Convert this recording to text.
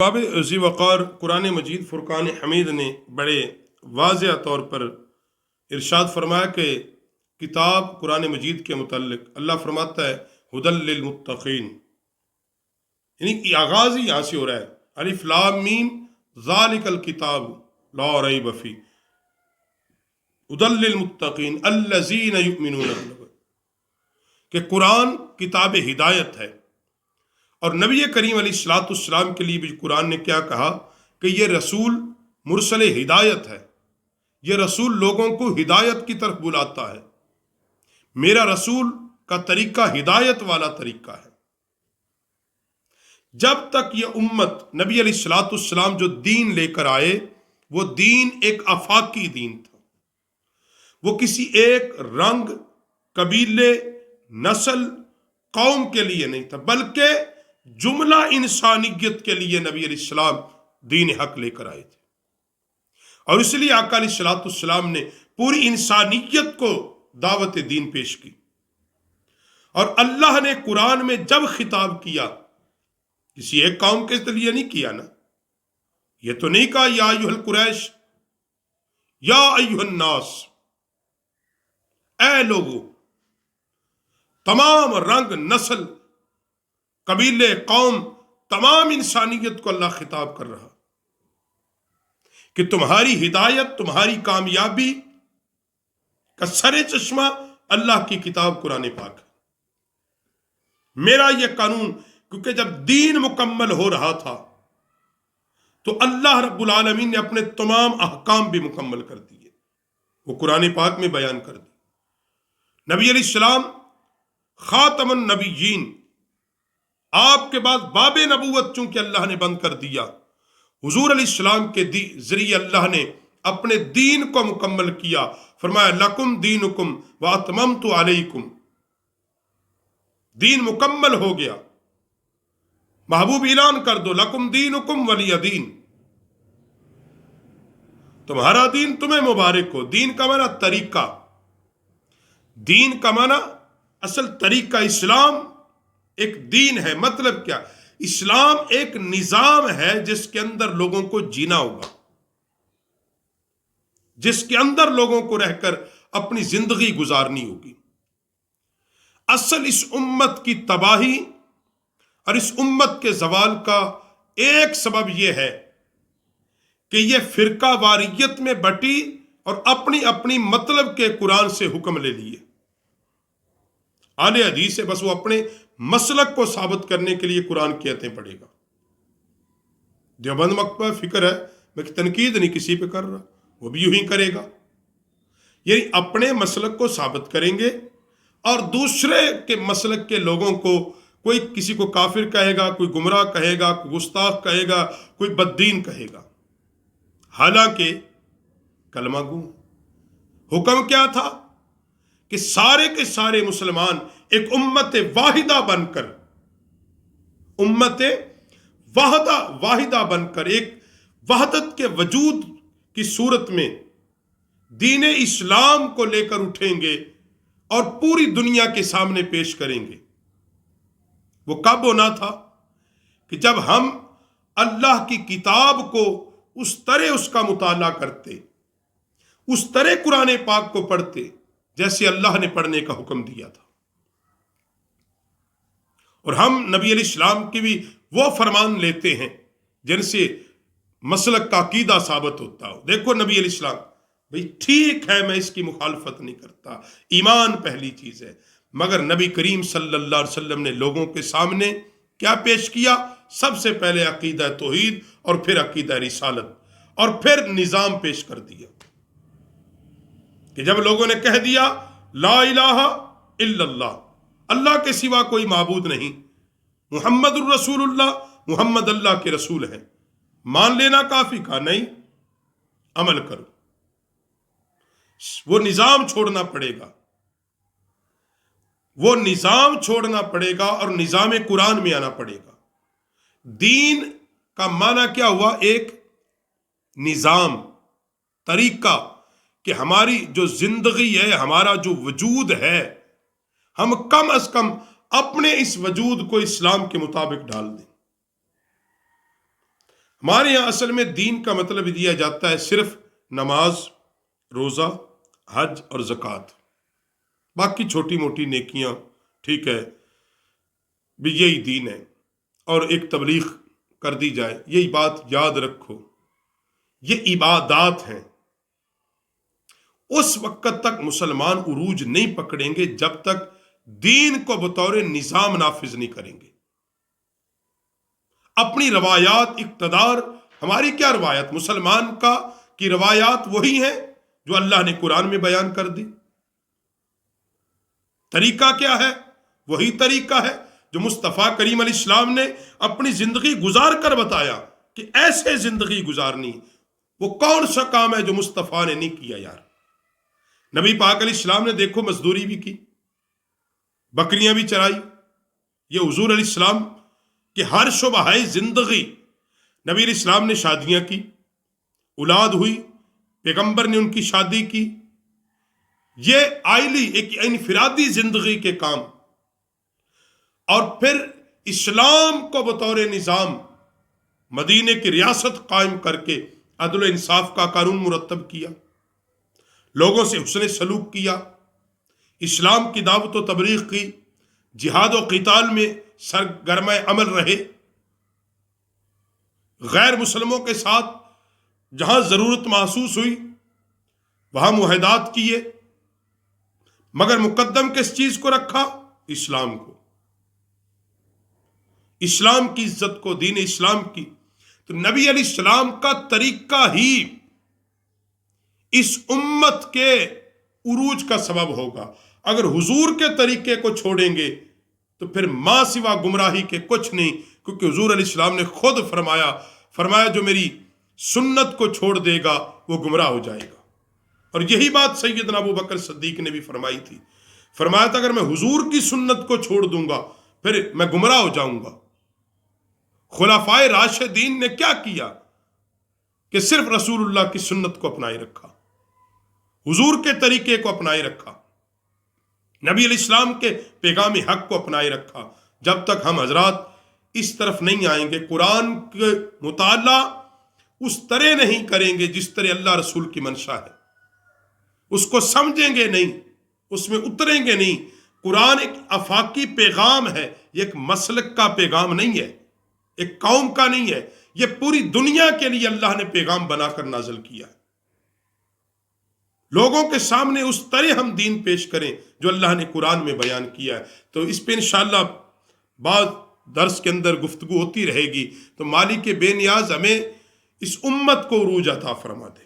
باب ذی وقار قرآن مجید فرقان حمید نے بڑے واضح طور پر ارشاد فرمایا کہ کتاب قرآن مجید کے متعلق اللہ فرماتا ہے ہدی للمتقین، یعنی کہ آغاز ہی یہاں سے ہو رہا ہے، الف لام میم ذالک الکتاب لا ریب فیہ ہدی للمتقین الذین یؤمنون بالغیب، کہ قرآن کتاب ہدایت ہے۔ اور نبی کریم علیہ الصلوۃ والسلام کے لیے بھی قرآن نے کیا کہا کہ یہ رسول مرسل ہدایت ہے، یہ رسول لوگوں کو ہدایت کی طرف بلاتا ہے، میرا رسول کا طریقہ ہدایت والا طریقہ ہے۔ جب تک یہ امت نبی علیہ الصلوۃ والسلام جو دین لے کر آئے وہ دین ایک آفاقی دین تھا، وہ کسی ایک رنگ، قبیلے، نسل، قوم کے لیے نہیں تھا، بلکہ جملہ انسانیت کے لیے نبی علیہ السلام دین حق لے کر آئے تھے۔ اور اس لیے آقا علیہ الصلوۃ والسلام نے پوری انسانیت کو دعوت دین پیش کی۔ اور اللہ نے قرآن میں جب خطاب کیا کسی ایک قوم کے لیے نہیں کیا نا، یہ تو نہیں کہا یا ایھا القریش، یا ایھا الناس، اے لوگو، تمام رنگ، نسل، قبیلے، قوم، تمام انسانیت کو اللہ خطاب کر رہا کہ تمہاری ہدایت، تمہاری کامیابی کا سر چشمہ اللہ کی کتاب قرآن پاک ہے، میرا یہ قانون۔ کیونکہ جب دین مکمل ہو رہا تھا تو اللہ رب العالمین نے اپنے تمام احکام بھی مکمل کر دیے، وہ قرآن پاک میں بیان کر دی۔ نبی علیہ السلام خاتم النبیین، آپ کے بعد باب نبوت چونکہ اللہ نے بند کر دیا، حضور علیہ السلام کے ذریعے اللہ نے اپنے دین کو مکمل کیا۔ فرمایا لکم دینکم واتممت علیکم، دین مکمل ہو گیا۔ محبوب اعلان کر دو لکم دینکم ولی دین، تمہارا دین تمہیں مبارک ہو۔ دین کا معنی طریقہ، دین کا معنی اصل طریقہ۔ اسلام ایک دین ہے، مطلب کیا؟ اسلام ایک نظام ہے جس کے اندر لوگوں کو جینا ہوگا، جس کے اندر لوگوں کو رہ کر اپنی زندگی گزارنی ہوگی۔ اصل اس امت کی تباہی اور اس امت کے زوال کا ایک سبب یہ ہے کہ یہ فرقہ واریت میں بٹی اور اپنی اپنی مطلب کے قرآن سے حکم لے لیے۔ اہل حدیث ہے، بس وہ اپنے مسلک کو ثابت کرنے کے لیے قرآن کی آیتیں پڑھے گا۔ دیوبند مکتبہ فکر ہے، میں تنقید نہیں کسی پہ کر رہا، وہ بھی یوں ہی کرے گا، یعنی اپنے مسلک کو ثابت کریں گے اور دوسرے کے مسلک کے لوگوں کو، کوئی کسی کو کافر کہے گا، کوئی گمراہ کہے گا، کوئی گستاخ کہے گا، کوئی بددین کہے گا، حالانکہ کلمہ گو۔ حکم کیا تھا کہ سارے کے سارے مسلمان ایک امت واحدہ بن کر، امت واحدہ بن کر ایک وحدت کے وجود کی صورت میں دین اسلام کو لے کر اٹھیں گے اور پوری دنیا کے سامنے پیش کریں گے۔ وہ کب ہونا تھا کہ جب ہم اللہ کی کتاب کو اس طرح اس کا مطالعہ کرتے، اس طرح قرآن پاک کو پڑھتے جیسے اللہ نے پڑھنے کا حکم دیا تھا، اور ہم نبی علیہ السلام کی بھی وہ فرمان لیتے ہیں جن سے مسلک کا عقیدہ ثابت ہوتا ہو۔ دیکھو نبی علیہ السلام، بھئی ٹھیک ہے میں اس کی مخالفت نہیں کرتا، ایمان پہلی چیز ہے، مگر نبی کریم صلی اللہ علیہ وسلم نے لوگوں کے سامنے کیا پیش کیا؟ سب سے پہلے عقیدہ توحید اور پھر عقیدہ رسالت اور پھر نظام پیش کر دیا کہ جب لوگوں نے کہہ دیا لا الہ الا اللہ، اللہ کے سوا کوئی معبود نہیں، محمد الرسول اللہ، محمد اللہ کے رسول ہیں، مان لینا کافی؟ کہا نہیں، عمل کرو۔ وہ نظام چھوڑنا پڑے گا، وہ نظام چھوڑنا پڑے گا اور نظام قرآن میں آنا پڑے گا۔ دین کا معنی کیا ہوا؟ ایک نظام، طریقہ، کہ ہماری جو زندگی ہے، ہمارا جو وجود ہے، ہم کم از کم اپنے اس وجود کو اسلام کے مطابق ڈال دیں۔ ہمارے یہاں اصل میں دین کا مطلب دیا جاتا ہے صرف نماز، روزہ، حج اور زکوٰۃ، باقی چھوٹی موٹی نیکیاں ٹھیک ہے بھی یہی دین ہے، اور ایک تبلیغ کر دی جائے، یہی بات یاد رکھو، یہ عبادات ہیں۔ اس وقت تک مسلمان عروج نہیں پکڑیں گے جب تک دین کو بطور نظام نافذ نہیں کریں گے۔ اپنی روایات، اقتدار، ہماری کیا روایت؟ مسلمان کی روایات وہی ہیں جو اللہ نے قرآن میں بیان کر دی۔ طریقہ کیا ہے؟ وہی طریقہ ہے جو مصطفیٰ کریم علیہ السلام نے اپنی زندگی گزار کر بتایا کہ ایسے زندگی گزارنی۔ وہ کون سا کام ہے جو مصطفیٰ نے نہیں کیا یار؟ نبی پاک علیہ السلام نے دیکھو مزدوری بھی کی، بکریاں بھی چرائی۔ یہ حضور علیہ السلام کہ ہر شعبہ زندگی، نبی علیہ السلام نے شادیاں کی، اولاد ہوئی، پیغمبر نے ان کی شادی کی۔ یہ آئلی ایک انفرادی زندگی کے کام، اور پھر اسلام کو بطور نظام مدینے کی ریاست قائم کر کے عدل و انصاف کا قانون مرتب کیا، لوگوں سے حسن سلوک کیا، اسلام کی دعوت و تبلیغ کی، جہاد و قتال میں سرگرم عمل رہے، غیر مسلموں کے ساتھ جہاں ضرورت محسوس ہوئی وہاں معاہدات کیے، مگر مقدم کس چیز کو رکھا؟ اسلام کو، اسلام کی عزت کو، دین اسلام کی۔ تو نبی علیہ السلام کا طریقہ ہی اس امت کے عروج کا سبب ہوگا۔ اگر حضور کے طریقے کو چھوڑیں گے تو پھر ماں سوا گمراہی کے کچھ نہیں، کیونکہ حضور علیہ السلام نے خود فرمایا جو میری سنت کو چھوڑ دے گا وہ گمراہ ہو جائے گا۔ اور یہی بات سیدنا ابو بکر صدیق نے بھی فرمائی تھی، فرمایا تھا اگر میں حضور کی سنت کو چھوڑ دوں گا پھر میں گمراہ ہو جاؤں گا۔ خلفائے راشدین نے کیا کیا کہ صرف رسول اللہ کی سنت کو اپنائے رکھا، حضور کے طریقے کو اپنائے رکھا، نبی علیہ السلام کے پیغام حق کو اپنائے رکھا۔ جب تک ہم حضرات اس طرف نہیں آئیں گے، قرآن کے مطالعہ اس طرح نہیں کریں گے جس طرح اللہ رسول کی منشا ہے، اس کو سمجھیں گے نہیں، اس میں اتریں گے نہیں۔ قرآن ایک آفاقی پیغام ہے، یہ ایک مسلک کا پیغام نہیں ہے، ایک قوم کا نہیں ہے، یہ پوری دنیا کے لیے اللہ نے پیغام بنا کر نازل کیا ہے۔ لوگوں کے سامنے اس طرح ہم دین پیش کریں جو اللہ نے قرآن میں بیان کیا ہے۔ تو اس پہ انشاءاللہ بعض درس کے اندر گفتگو ہوتی رہے گی۔ تو مالک بے نیاز ہمیں اس امت کو عروج عطا فرما دے۔